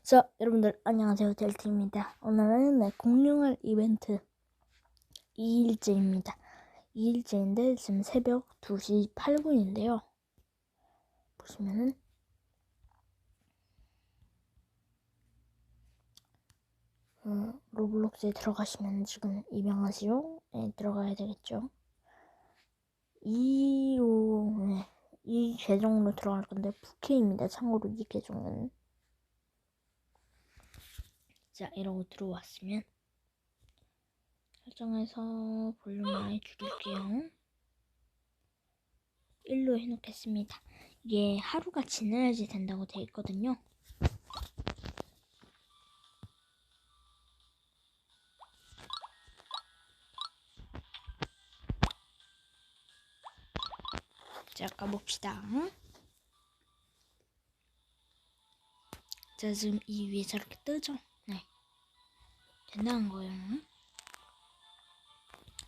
자, 여러분들 안녕하세요. 델티입니다. 오늘은 공룡알 이벤트 2일째입니다. 2일째인데 지금 새벽 2시 8분인데요. 보시면은 로블록스에 들어가시면 지금 입양하시오에 들어가야 되겠죠. 이 계정으로 들어갈 건데 부캐입니다. 참고로 이 계정은. 자, 이러고 들어왔으면 설정에서 볼륨 아예 줄일게요. 1로 해놓겠습니다. 이게 하루가 지나야지 된다고 되어 있거든요. 자, 가봅시다. 자, 지금 이 위에 저렇게 뜨죠? 네. 된다는 거예요.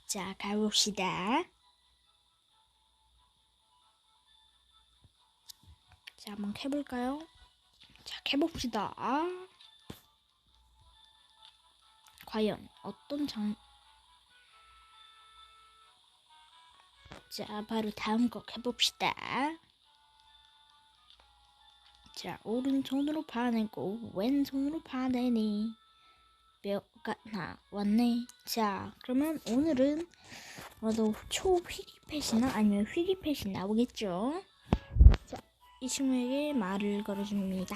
자, 가봅시다. 자, 한번 캐볼까요? 자, 캐봅시다. 과연 어떤 자, 바로 다음 거 캐봅시다. 자, 오른손으로 파내고 왼손으로 파내니 뼈가 나왔네. 자, 그러면 오늘은 초휘기펫이나 아니면 휘기펫이 나오겠죠? 자, 이 친구에게 말을 걸어줍니다.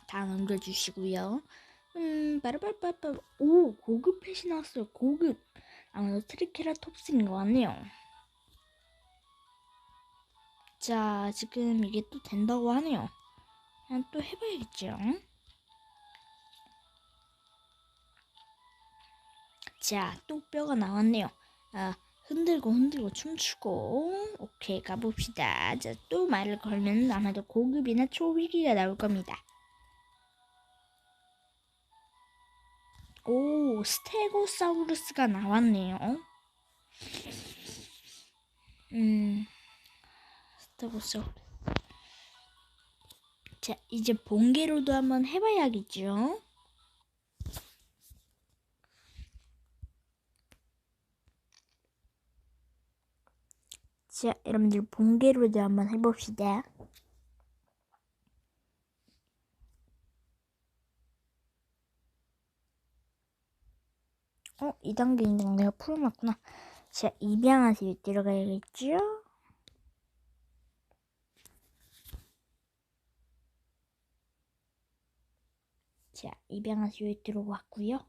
다 넘겨주시고요. 빠라빠빠빠. 오, 고급 펫이 나왔어요. 고급. 아무래도 트리케라톱스인 것 같네요. 자, 지금 이게 또 된다고 하네요. 그냥 또 해봐야겠죠. 자, 또 뼈가 나왔네요. 흔들고 춤추고. 오케이, 가봅시다. 자, 또 말을 걸면 아마도 고급이나 초위기가 나올 겁니다. 오, 스테고사우루스가 나왔네요. 스테고사우루스. 자, 이제 번개로도 한번 해봐야겠죠. 자, 여러분들 번개로도 한번 해봅시다. 2단계 인정 내가 풀어놨구나. 자, 입양하세요 들어가야겠죠? 자, 입양하세요 들어왔고요.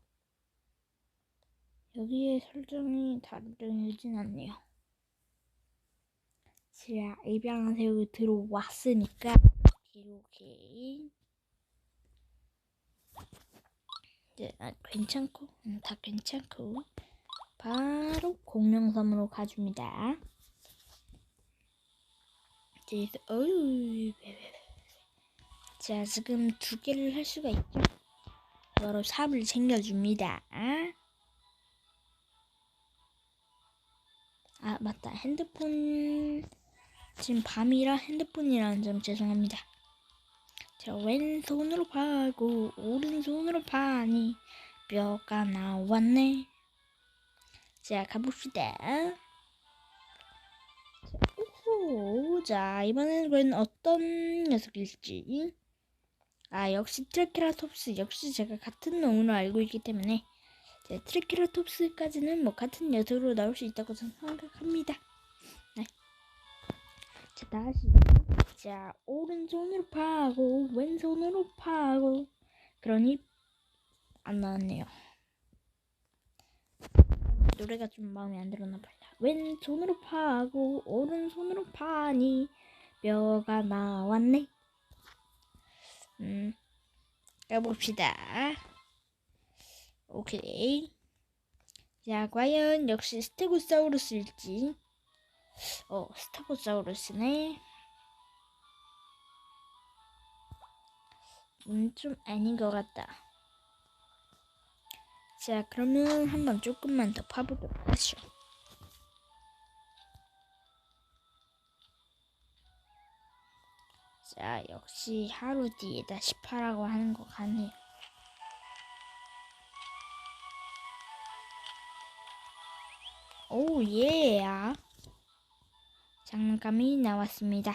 여기에 설정이 다르진 않네요. 자, 입양하세요 들어왔으니까 오케이. 네, 괜찮고 다 괜찮고 바로 공룡섬으로 가줍니다. 자, 지금 2개를 할 수가 있죠. 바로 삽을 챙겨줍니다. 맞다. 핸드폰 지금 밤이라 핸드폰이라는 점 죄송합니다. 자, 왼손으로 파고 오른손으로 파니 뼈가 나왔네. 자, 가봅시다. 자, 이번에는 과연 어떤 녀석일지. 역시 트리케라톱스. 역시 제가 같은 놈으로 알고 있기 때문에 트리케라톱스까지는 같은 녀석으로 나올 수 있다고 저는 생각합니다. 네. 자, 다시. 자, 오른손으로 파고 왼손으로 파고 그러니 안 나왔네요. 노래가 좀 마음에 안 들었나 봐요. 왼손으로 파고 오른손으로 파니 뼈가 나왔네. 가봅시다. 오케이. 자, 과연 역시 스테고사우루스일지. 스테고사우루스네. 좀 아닌 것 같다. 자, 그러면 한번 조금만 더 파보도록 하죠. 자, 역시 하루 뒤에다 18라고 하는 것 같네요. 오, 예. 장난감이 나왔습니다.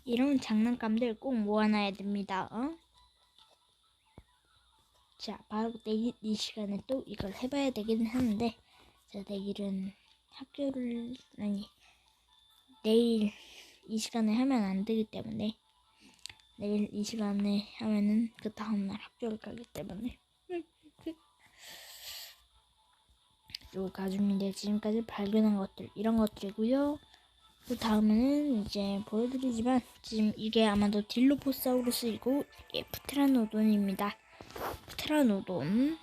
이런 장난감들 꼭 모아놔야 됩니다. 자, 바로 내일 이 시간에 또 이걸 해봐야 되긴 하는데, 자, 내일은 내일 이 시간에 하면 안 되기 때문에, 내일 이 시간에 하면은 그 다음날 학교를 가기 때문에. 그리고 가족님들 지금까지 발견한 것들, 이런 것들이고요. 그 다음에는 이제 보여드리지만, 지금 이게 아마도 딜로포사우루스이고, 이게 프테라노돈입니다. 프테라노돈.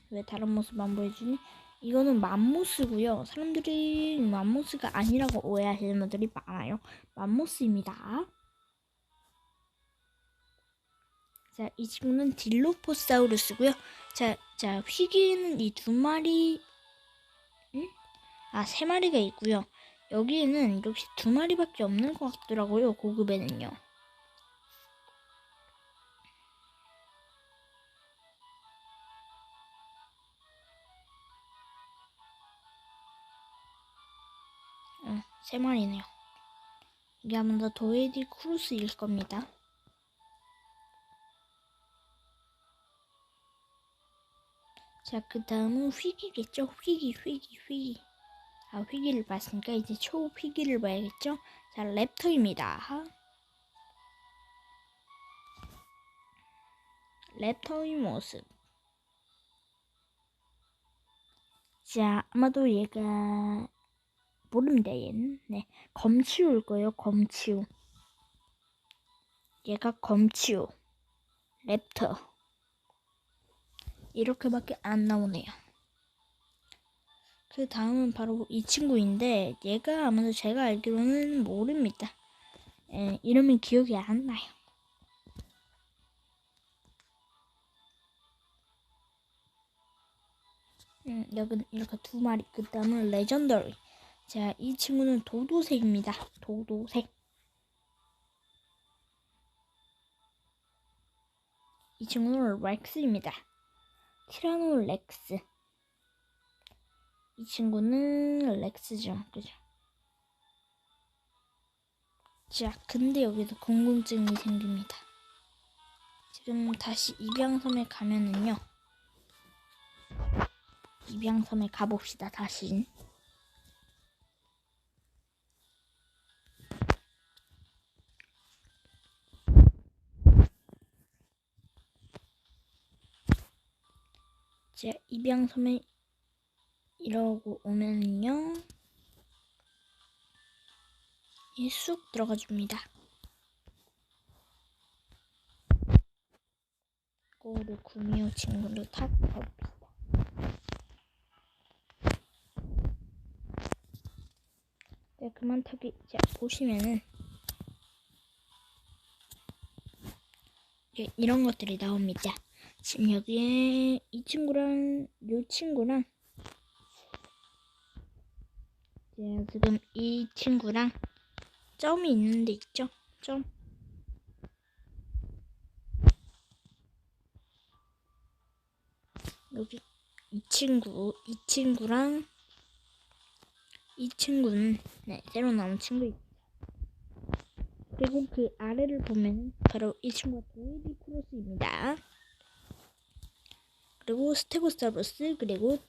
왜 다른 모습 안 보여주니? 이거는 맘모스고요. 사람들이 맘모스가 아니라고 오해하시는 분들이 많아요. 맘모스입니다. 자, 이 친구는 딜로포사우루스고요. 자, 휘기에는 이 2마리, 세 마리가 있고요. 여기에는 역시 2마리밖에 없는 것 같더라고요. 고급에는요. 세 마리네요. 이게 아마 도에디 크루스일 겁니다. 자, 그 다음은 휘기겠죠? 휘기. 휘기를 봤으니까 이제 초휘기를 봐야겠죠? 자, 랩터입니다. 랩터의 모습. 자, 아마도 얘가 모릅니다, 얘는. 네, 검치우일 거예요, 검치우. 얘가 검치우. 랩터. 이렇게밖에 안 나오네요. 그 다음은 바로 이 친구인데, 얘가 아마도 제가 알기로는 모릅니다. 이름이 기억이 안 나요. 여기 이렇게 2마리. 그 다음은 레전더리. 자, 이 친구는 도도새입니다. 도도새. 이 친구는 렉스입니다. 티라노 렉스. 이 친구는 렉스죠. 그죠? 자, 근데 여기서 궁금증이 생깁니다. 지금 다시 입양섬에 가면은요. 입양섬에 가봅시다, 다시. 자, 입양섬에 이러고 오면은요. 쑥 들어가 줍니다. 꼬르 구미호 친구를 타고 가봅시다. 네, 그만 타기. 자, 보시면은 이런 것들이 나옵니다. 지금 여기에 이 친구랑 이 친구랑 지금 이 친구랑 점이 있는데 있죠? 점. 여기 이 친구랑 이 친구는 새로 나온 친구. 그리고 그 아래를 보면 바로 이 친구가 도에디 크로스입니다. 그리고 스테고사우루스, 그리고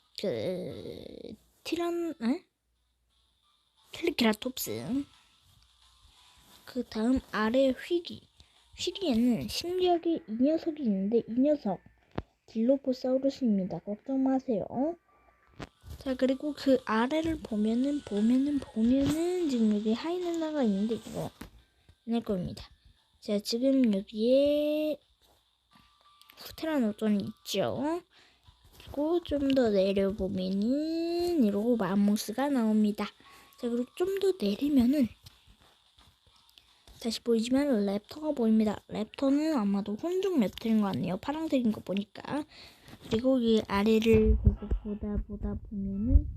텔리케라톱스. 그 다음 아래 휘기에는 신기하게 이 녀석이 있는데, 이 녀석 딜로포사우루스입니다. 걱정 마세요. 자, 그리고 그 아래를 보면은 지금 여기 하이에나가 있는데 이거 낼 겁니다. 자, 지금 여기에 프테라노돈이 있죠. 그리고 좀 더 내려보면은 이러고 맘모스가 나옵니다. 자, 그리고 좀 더 내리면은 다시 보이지만 랩터가 보입니다. 랩터는 아마도 혼종 랩터인 것 같네요. 파란색인 거 보니까. 그리고 이 아래를 계속 보다 보면은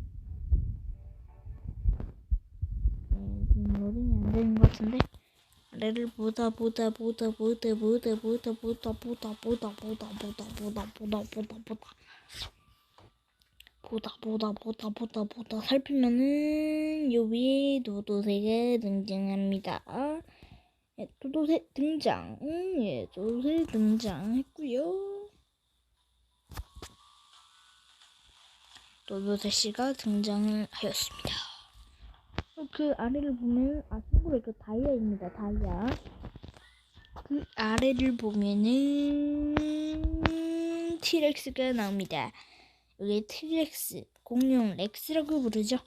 로딩이 안 되는 것 같은데. 아래를 보다 살피면은 요 위에 도도새가 등장합니다. 예, 도도새 등장. 예, 도도새 등장했고요. 도도새 씨가 등장을 하였습니다. 그 아래를 보면 참고로 그 다이아입니다. 다이아. 그 아래를 보면은 티렉스가 나옵니다. 여기 티렉스, 공룡 렉스라고 부르죠.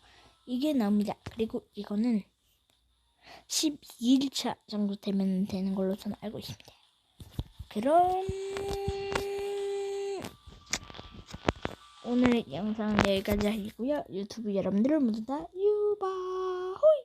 이게 나옵니다. 그리고 이거는 12일차 정도 되면 되는 걸로 저는 알고 있습니다. 그럼 오늘 영상은 여기까지 하고요. 유튜브 여러분들 모두 다 유바 호이!